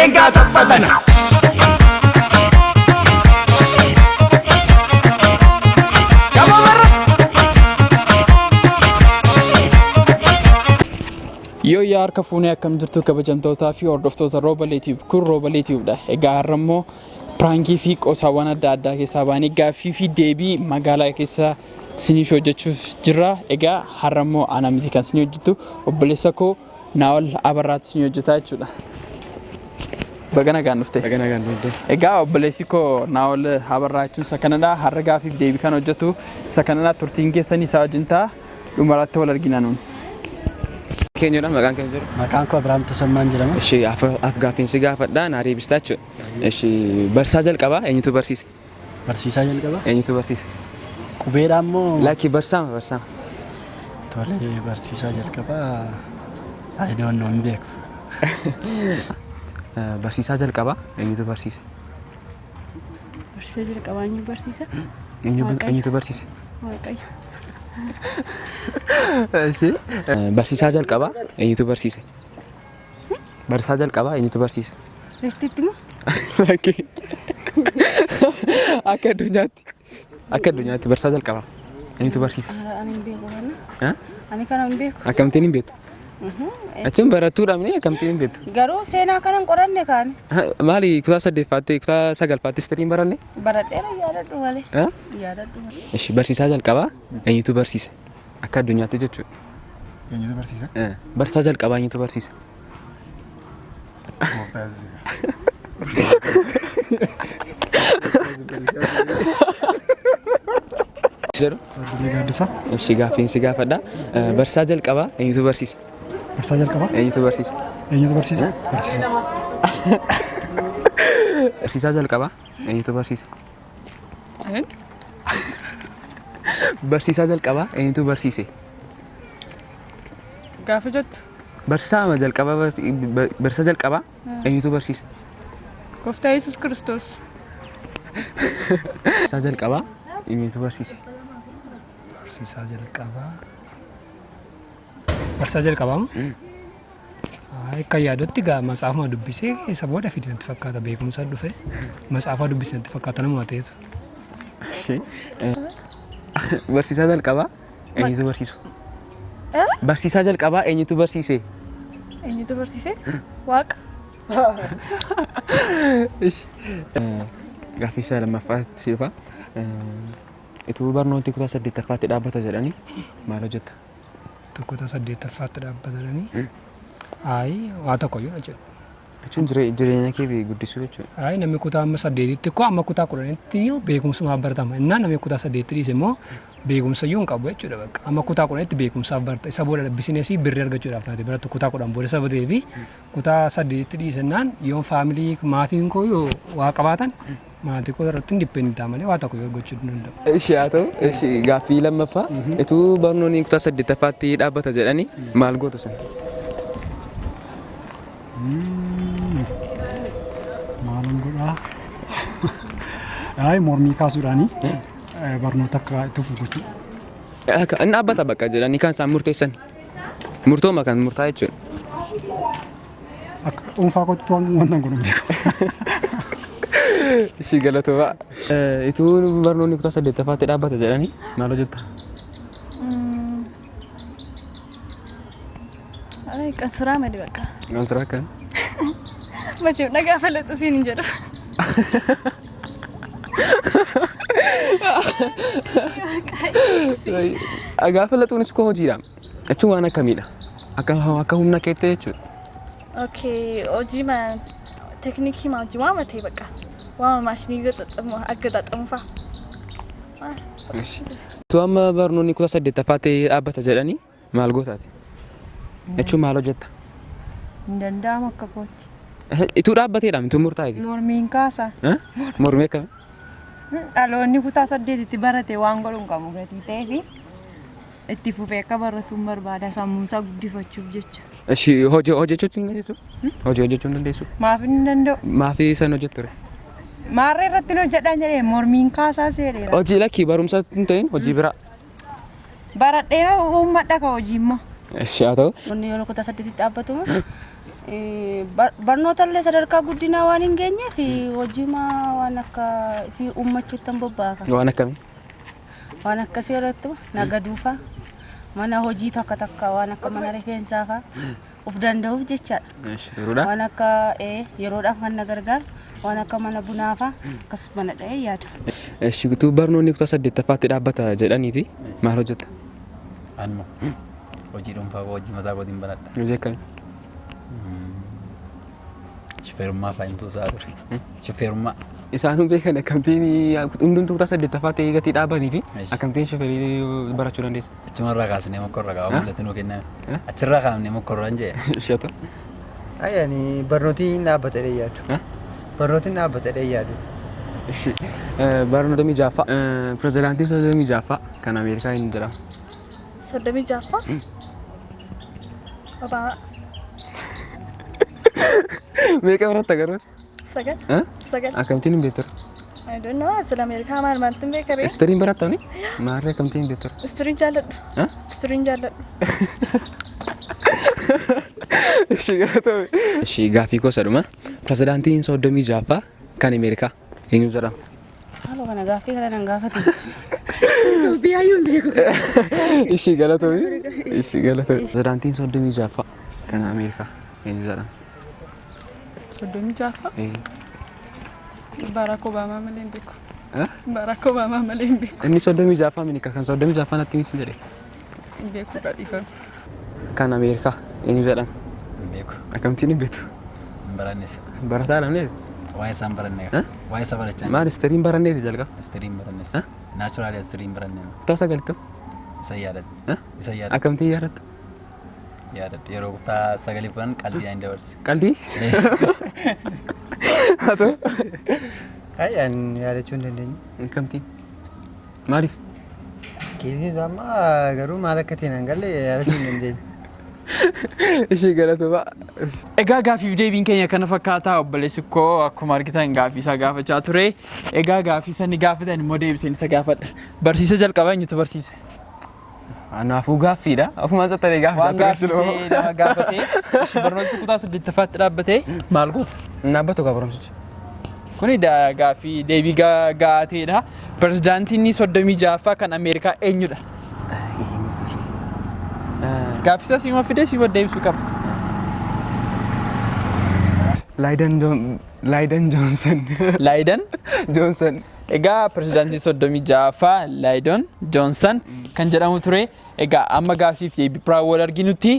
Egaa taffatana. Yoo yaa harka fuunee akkam jirtu kabajamtootaa fi hordoftoota Roobal YouTube kun Roobal YouTube'dha. Egaa har'ammoo pirankii fi qosaawwan adda addaa keessaa baanii gaaffii fi deebii magaalaa keessa siniif hojjechuuf jirra. Egaa har'ammoo ana miti kan sinii hojjetu obboleessa koo Naawol Abarraatti sinii hojjetaa jechuudha. Bagana gaannufte. Egaa obboleessi koo Naawol Abarraa jechuun isa kanadha. Har'a gaaffii fi deebii kan hojjetu isa kanadha. Turtiin keessanii isaa wajjin ta'a. Dhumarratti wal argina nuun. Keenyudha maqaan keenya jiru. Maqaan koo Abiraam Tasammaan jedhama. Ishee afgaafiinsi gaafadha naarii bistaa jechuudha. Ishee barsaa jalqabaa eenyutu barsiise? Barsiisaa jalqabaa? Eenyutu barsiise? Qubeedhaan moo? Lakkii barsaama. Tole barsiisaa jalqabaa ayidoon hin beeku. Barsiisaa jalqabaa eenyutu barsiise? Barsiisaa jalqabaa eenyu barsiisa? Eenyutu barsiise? Waaqayyo. Barsiisaa jalqabaa eenyutu barsiise? Barsiisaa jalqabaa eenyutu barsiise? Reestitti moo? Lakkii. Akka addunyaatti barsiisaa jalqabaa eenyutu barsiise? Ani hin beeku kana. Ani kana hin beeku. Akkamittiin hin beektu? Achuun barattuudhaaf akkamittiin hin beektu? Garuu seenaa kana hin qoranne kaan. Maali kutaa 8ffaatti kutaa 9ffaatti istiriin baranne? Baradheera yaadadhu malee. Yaadadhu malee. Ishi barsiisaa jalqabaa eenyutu barsiise? Akka addunyaatti jechuudha. Eenyutu barsiisa? Barsiisaa jalqabaa eenyutu barsiise? Gooftaa Yesuus. Abdii Gaaddisaa. Ishi gaaffiinsi gaafadha. Barsiisaa jalqabaa eenyutu barsiise? Barsiisaa jalqabaa? Eenyutu barsiise? Eenyutu barsiisa? Barsiisa. Barsiisaa jalqabaa eenyutu barsiise? Barsiisaa jalqabaa eenyutu barsiise? Gaafa jettu. Barsiisaa jalqabaa eenyutu barsiise? Gooftaa Yesuus Kiristoos. Barsiisaa jalqabaa eenyutu barsiise? Barsiisaa jalqabaa. Barsiisaa jalqabaa moo? Akka yaadotti gaa matsaafuma dubbisee isa booda fide natti fakkaata beekumsa dhufe matsaafaa dubbisee natti fakkaata nama ta'etu. Barsiisaa jalqabaa eenyutu barsiisu? Barsiisaa jalqabaa eenyutu barsiise? Eenyutu barsiise? Waaqa. Gaaffii isaa lammaffaatti dhufa. Ituu barnooti kutaa 8ffaatti dhaabbata jedhanii maal hojjetta? Kutaa 8ffaatti dhaabbata jedhanii waa tokko yoo jedhu. Jechuun jireenya kee guddisuu jechuudha. Namni kutaa amma 8tti koo amma kutaa 10tti iyyuu beekumsumaaf baratama. Innaan namni kutaa 8tti dhiise immoo beekumsa iyyuu hin qabu jechuudha bakka. Amma kutaa 10tti beekumsaaf barata. Isa booda bizineesii birrii argachuudhaaf naati baratu kutaa 10 booda isa ta'ee fi kutaa 8tti dhiisennaan yoo faamilii maatiin koo yoo waa qabaatan maatii koo irratti indipendenti malee waa tokko yoo gochuu danda'u. Ishee haa ta'u gaaffii lammaffaa ituu barnoonni kutaa 8ffaatti dhaabbata jedhanii maal gootu sun? Maalum godhaa? Mormii kaasuudhaani barnoota akka itti fufu jechuudha. Inni dhaabbata bakka jedhanii kan isaan murteessan. Murtooma kan murtaa'e jechuudha. Akka dhuunfaa kottu wanta kun hin beeku. Ishii galatoomaa. Ituu barnoonni kutaa 8ffaatti dhaabbata jedhanii maal hojjetta? Qansuraa madi bakka. Qansuraa akkam? Machiif dhagaa falaxu siin hin jedhu. Dhagaa falaxuunis koo hojiidha. Jechuun waan akkamiidha? Akka humna keettee jechuudha. Okay, hojii teeknikii hojii waama ta'e bakka. Waama maashinii aggaxaxamu fa'a. Ituu amma barnoonni kutaa 8ffaatti dhaabbata jedhanii maal gootaati? Jechuun maal hojjetta? Hin danda'amu akka kootti. Ituu dhaabbateedhaan ituu murtaa'e? Mormiin kaasa. Mormii akkami? Dhaloonni kutaa 8tti barate waan godhu hin qabu gatii ta'ee fi itti fufee akka baratuun barbaada sammuusaa guddifachuuf jecha. Hojjechuu hin dandeessu? Hojii hojjechuu hin dandeessu? Maaf hin danda'u. Maafii san hojjettu ture? Maarree irratti hojjedhaan jedhee mormiin kaasaa seereera. Hojii lakkii barumsa hin ta'in hojii biraa. Baradheera uummadha ka hojii immoo. Haa ta'u. Wanni yoo kutaa 8tti dhaabbatu Barnoota illee sadarkaa guddinaa waan hin geenyeef hojiima waan akka fi uummachuutti bobba'aa. Waan akkamii? Waan akkasii irratti nagaduufaa mana hojii tokko tokko waan akka mana rifeensaa fa'aa of danda'uuf jechaadha. Waan akka yeroodhaaf kan na gargaaru waan akka mana bunaa fa'aa akkasumas mana dha'ee yaada. Shigituu barnoonni kutaa 8ffaatti dhaabbata jedhaniiti maal hojjeta? Anuma hojii dhuunfaa koo hojii mataa kootiin banadha. Hojii akkamii? Shufeerummaa fa'intuu isaa ture. Shufeerummaa. Isaanuu beekan akkamtiin hundumtuu kutaa 8ffaatti gatii dhaabanii fi akkamtiin shufeerii barachuu dandeessa? Achumarraa kaasnee mokkorra qaba mul'atu nuu kenname. Achirraa kaafnee mokkorraan jee. Shata. Ayyaani barnootiin dhaabbatee yaadu. Barnootiin dhaabbatee yaadu. Barnoota mijaafaa pirezidaantiin sodaa mijaafaa kan Ameerikaa hin jedhamu. Sodaa mijaafaa? Obama. Meeqa baratta garuu? Sagal. Sagal. Akkamtiin hin beektu? I don't know. Asal Ameerikaa maal maaltu hin beekare? Istiriin barattani? Maarree akkamtiin hin beektu? Istiriin jaalladhu. Istiriin jaalladhu. Ishii gaaffii gosa dhuma. Pirezidaantiin sodaa mijaafaa kan Ameerikaa eenyu jedhama? Haaloo kana gaaffii kana nan gaafate. Biyyaayuun beeku. Ishii galatoomi. Ishii galatoomi. Pirezidaantiin sodaa mijaafaa kan Ameerikaa eenyu jedhama? Sodaa mijaafaa? Barack Obama malee hin beeku. Barack Obama malee hin beeku. Inni sodaa mijaafaa minika kan sodaa mijaafaa natti himi jedhe. Hin beeku gadhiifame. Kan Ameerikaa eenyu jedhama? Hin beeku. Akkamtiin hin beektu? Hin barannes. Barataa dhabnee? Waa'ee isaan barannee. Waa'ee isa barachaa. Maal istiriin baranneeti jalqaba? Istiriin barannes. Naachuraali istiriin barannee. Kutaa sagalittu? Isa yaadadha. Isa yaadadha. Akkamtiin yaadatta? Yaadadha. Yeroo kutaa sagalii furan qalbii aan dabarse. Qalbii? Haa ta'u? Ayyaan yaadachuu hin dandeenyu. Akkamtiin? Maaliif? Keessi amma garuu maal akka ta'e nan galle yaadachuu hin dandeenyu. Ishii galatoomaa. Egaa gaaffiif deebiin keenya kana fakkaataa obboleessi koo akkuma argitan gaaffii isaa gaafachaa ture. Egaa gaaffii isa inni gaafatan immoo deebiseen isa gaafadha. Barsiisa jalqabaa eenyutu barsiise? Anaafuu gaaffiidha. Ofumaan sattalee gaafachaa ture siloo. Waan gaaffii nama gaafatee barnoota kutaa 8ffaatti dhaabbatee maal goota? Dhaabbatu qaba barumsichi. Kuni gaaffii deebii gahaa ta'edha. Pirezidaantiin 36ffaa kan Ameerikaa eenyudha? Gaaffii isaa siima fidee siima deebisuu qaba. Laayiden Joonsan. Laayiden Joonsan. Egaa pirezidaantii 36ffaa Laayiden Joonsan kan jedhamu ture. Egaa amma gaaffiif deebii biraa wal arginutti